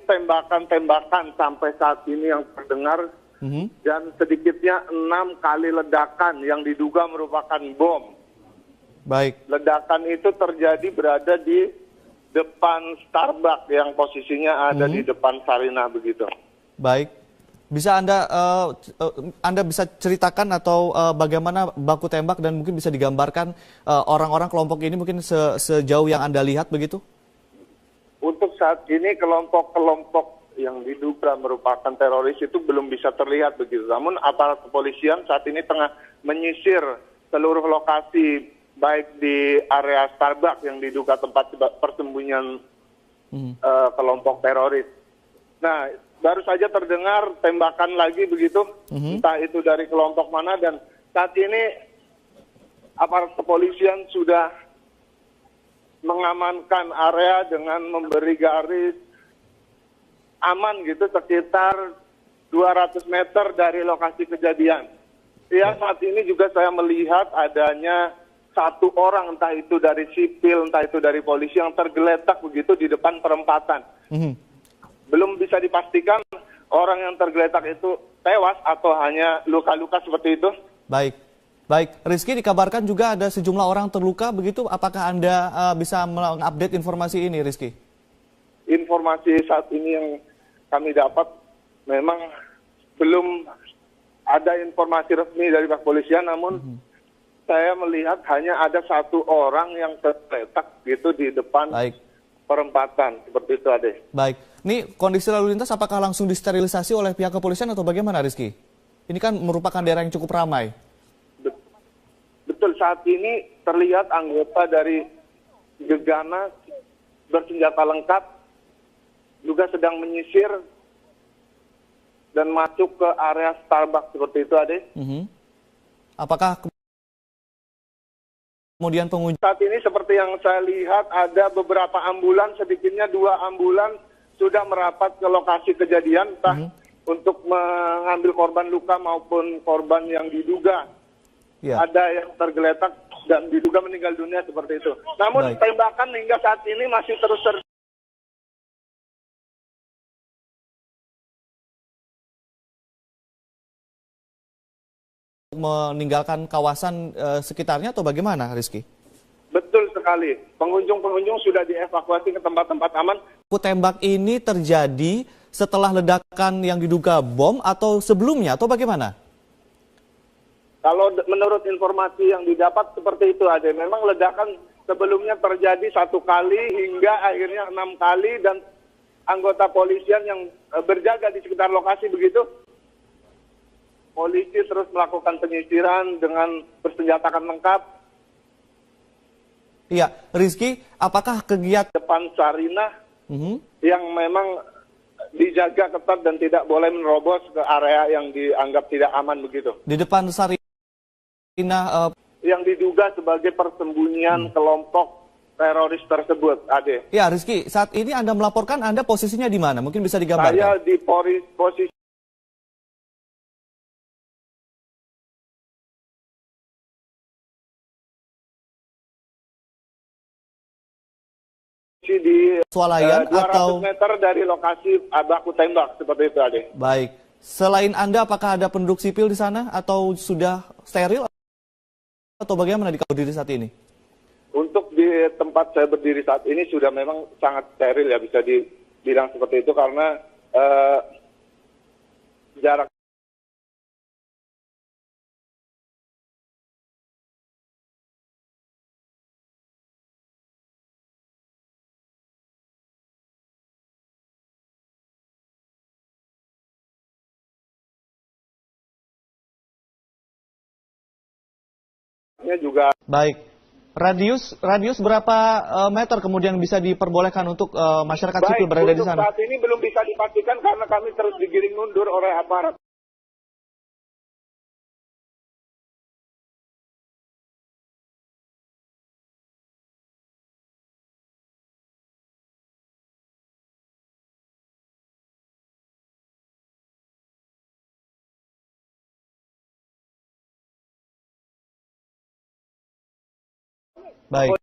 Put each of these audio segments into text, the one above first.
tembakan-tembakan sampai saat ini yang terdengar, dan sedikitnya 6 kali ledakan yang diduga merupakan bom. Baik. Ledakan itu terjadi berada di depan Starbucks yang posisinya ada di depan Sarinah begitu. Baik. Bisa Anda bisa ceritakan atau bagaimana baku tembak dan mungkin bisa digambarkan orang-orang kelompok ini mungkin sejauh yang Anda lihat begitu? Untuk saat ini kelompok-kelompok yang diduga merupakan teroris itu belum bisa terlihat begitu. Namun aparat kepolisian saat ini tengah menyisir seluruh lokasi baik di area Starbucks yang diduga tempat persembunyian kelompok teroris. Nah, baru saja terdengar tembakan lagi begitu, entah itu dari kelompok mana, dan saat ini aparat kepolisian sudah mengamankan area dengan memberi garis aman gitu sekitar 200 meter dari lokasi kejadian. Ya, saat ini juga saya melihat adanya satu orang, entah itu dari sipil, entah itu dari polisi yang tergeletak begitu di depan perempatan. Belum bisa dipastikan orang yang tergeletak itu tewas atau hanya luka-luka seperti itu. Baik. Baik, Rizky, dikabarkan juga ada sejumlah orang terluka begitu. Apakah Anda bisa mengupdate informasi ini, Rizky? Informasi saat ini yang kami dapat memang belum ada informasi resmi dari pihak kepolisian, namun saya melihat hanya ada satu orang yang tergeletak gitu di depan perempatan, seperti itu, Ade. Baik, ini kondisi lalu lintas apakah langsung disterilisasi oleh pihak kepolisian atau bagaimana, Rizky? Ini kan merupakan daerah yang cukup ramai. Betul, saat ini terlihat anggota dari Gegana bersenjata lengkap juga sedang menyisir dan masuk ke area Starbucks seperti itu, Ade. Apakah kemudian pengunjung saat ini seperti yang saya lihat ada beberapa ambulans, sedikitnya 2 ambulans sudah merapat ke lokasi kejadian, entah untuk mengambil korban luka maupun korban yang diduga ada yang tergeletak dan diduga meninggal dunia seperti itu. Namun tembakan hingga saat ini masih terus meninggalkan kawasan sekitarnya atau bagaimana, Rizky? Betul sekali. Pengunjung-pengunjung sudah dievakuasi ke tempat-tempat aman. Tembak ini terjadi setelah ledakan yang diduga bom atau sebelumnya atau bagaimana? Kalau menurut informasi yang didapat seperti itu aja. Memang ledakan sebelumnya terjadi 1 kali hingga akhirnya 6 kali, dan anggota polisian yang berjaga di sekitar lokasi begitu. Polisi terus melakukan penyisiran dengan bersenjatakan lengkap. Iya, Rizky, apakah kegiatan depan Sarinah yang memang dijaga ketat dan tidak boleh menerobos ke area yang dianggap tidak aman begitu? Di depan Sarinah yang diduga sebagai persembunyian kelompok teroris tersebut, Ade. Ya, Rizky, saat ini Anda melaporkan, Anda posisinya di mana? Mungkin bisa digambarkan. Saya di posisi di Swalayan 200 atau meter dari lokasi baku tembak, seperti itu, Ade. Baik. Selain Anda, apakah ada penduduk sipil di sana atau sudah steril atau bagaimana di berdiri saat ini? Untuk di tempat saya berdiri saat ini sudah memang sangat steril, ya, bisa dibilang seperti itu, karena jarak juga. Baik. Radius berapa meter kemudian bisa diperbolehkan untuk masyarakat sipil berada di sana? Saat ini belum bisa dipastikan karena kami terus digiring mundur oleh aparat. Baik.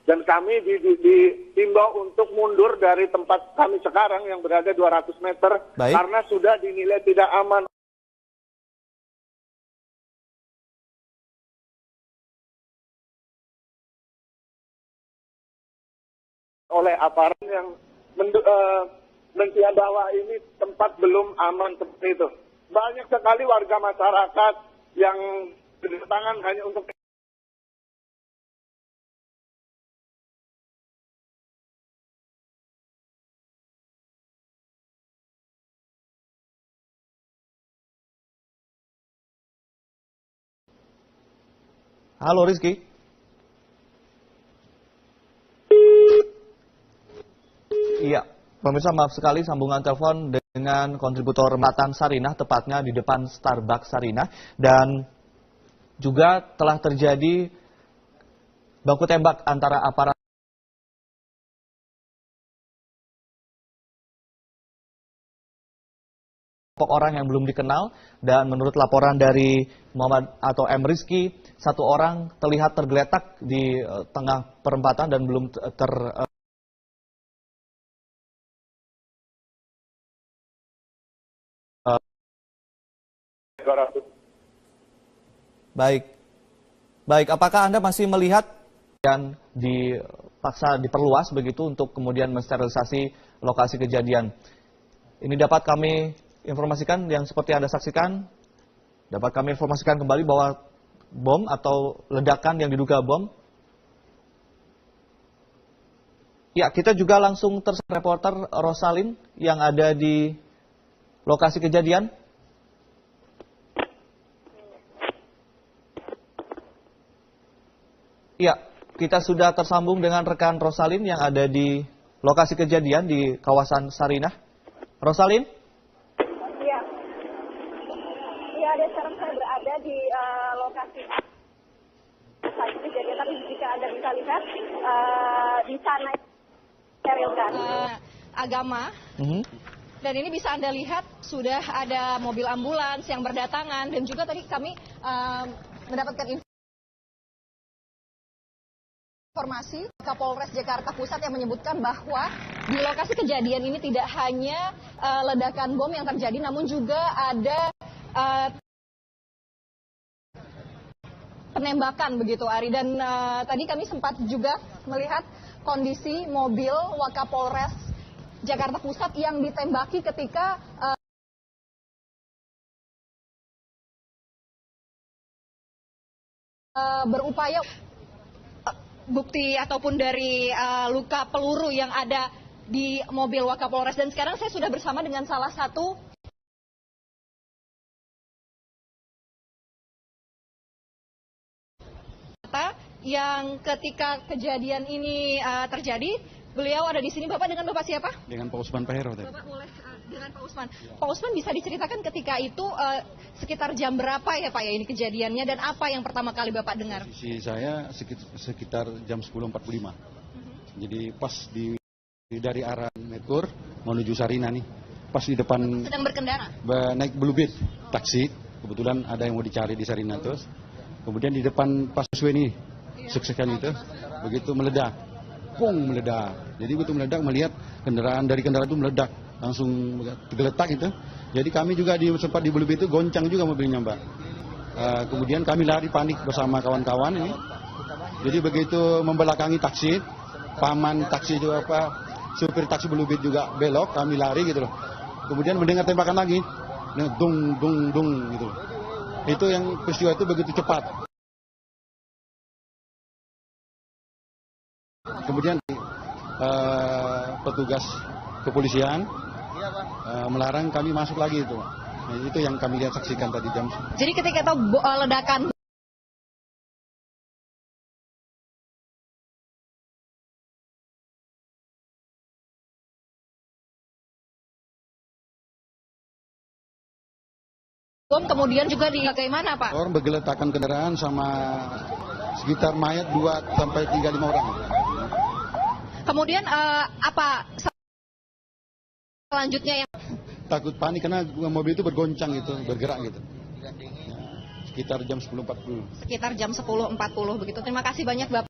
Dan kami dihimbau untuk mundur dari tempat kami sekarang yang berada 200 meter. Baik. Karena sudah dinilai tidak aman oleh aparat yang bahwa ini tempat belum aman seperti itu. Banyak sekali warga masyarakat yang berdatangan hanya untuk Halo Rizky. Iya, pemirsa maaf sekali sambungan telepon dengan kontributor Matan Sarinah, tepatnya di depan Starbucks Sarinah. Dan juga telah terjadi baku tembak antara aparat orang yang belum dikenal, dan menurut laporan dari Muhammad atau M. Rizky, satu orang terlihat tergeletak di tengah perempatan dan belum Baik, apakah Anda masih melihat dan dipaksa diperluas begitu untuk kemudian mensterilisasi lokasi kejadian? Ini dapat kami informasikan yang seperti Anda saksikan, dapat kami informasikan kembali bahwa bom atau ledakan yang diduga bom. Ya, kita juga langsung reporter Rosalin yang ada di lokasi kejadian. Ya, kita sudah tersambung dengan rekan Rosalin yang ada di lokasi kejadian di kawasan Sarinah. Rosalin? Ya, sekarang saya berada di lokasi kejadian, tapi jika Anda bisa lihat di sana sterilkan agama. Dan ini bisa Anda lihat sudah ada mobil ambulans yang berdatangan, dan juga tadi kami mendapatkan informasi Kapolres Jakarta Pusat yang menyebutkan bahwa di lokasi kejadian ini tidak hanya ledakan bom yang terjadi, namun juga ada penembakan begitu, Ari. Dan tadi kami sempat juga melihat kondisi mobil Wakapolres Jakarta Pusat yang ditembaki ketika berupaya bukti ataupun dari luka peluru yang ada di mobil Wakapolres. Dan sekarang saya sudah bersama dengan salah satu yang ketika kejadian ini terjadi, beliau ada di sini. Bapak dengan Bapak siapa? Dengan Pak Usman Pahero. Bapak boleh dengan Pak Usman. Pak Usman, bisa diceritakan ketika itu sekitar jam berapa ya Pak ya ini kejadiannya, dan apa yang pertama kali Bapak dengar? Posisi saya sekitar jam 10.45. Jadi pas dari arah Metur menuju Sarinah nih, pas di depan. Sedang berkendara? Naik Bluebird taksi, kebetulan ada yang mau dicari di Sarinah terus. Kemudian di depan pas busway nih, suksesan itu, begitu meledak, pung meledak. Jadi begitu meledak melihat kendaraan itu meledak, langsung tergeletak itu. Jadi kami juga sempat di Bluebird itu goncang juga mobilnya Mbak. Kemudian kami lari panik bersama kawan-kawan ini. Jadi begitu membelakangi taksi, paman taksi itu supir taksi Bluebird juga belok, kami lari gitu loh. Kemudian mendengar tembakan lagi, dung dung dung gitu. Itu yang peristiwa itu begitu cepat. Kemudian petugas kepolisian melarang kami masuk lagi itu. Nah, itu yang kami lihat saksikan tadi jam. Jadi ketika itu ledakan bom kemudian juga bagaimana Pak? Orang bergeletakan kendaraan sama sekitar mayat 2 sampai 3-5 orang. Kemudian apa selanjutnya yang takut panik karena mobil itu bergoncang gitu, bergerak gitu. Sekitar jam 10.40. Sekitar jam 10.40 begitu. Terima kasih banyak Bapak.